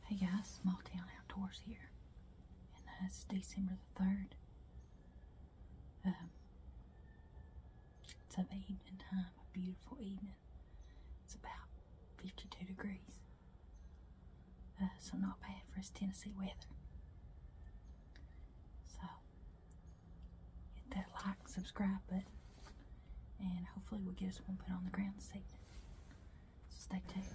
Hey guys, Small Town Outdoors here, and it's December the 3rd. It's an evening time, a beautiful evening. It's about 52 degrees, so not bad for us Tennessee weather. So, hit that like and subscribe button, and hopefully we'll get us one put on the ground this evening. So stay tuned.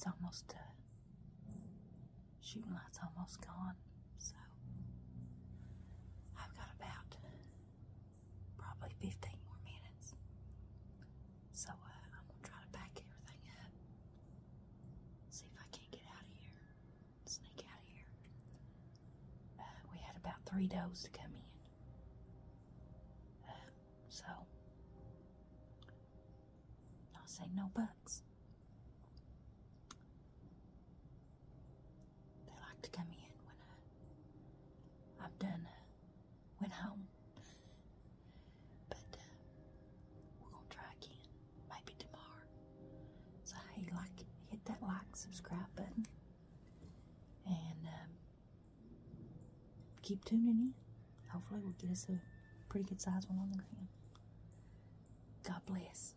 it's almost, shooting light's almost gone, so I've got about probably 15 more minutes. So I'm gonna try to pack everything up, see if I can't get out of here, sneak out of here. We had about 3 does to come in, so not saying no bucks. They like to come in when I've done went home. But we're gonna try again, maybe tomorrow. So hey, hit that like, subscribe button, and keep tuning in. Hopefully we'll get us a pretty good size one on the ground. God bless.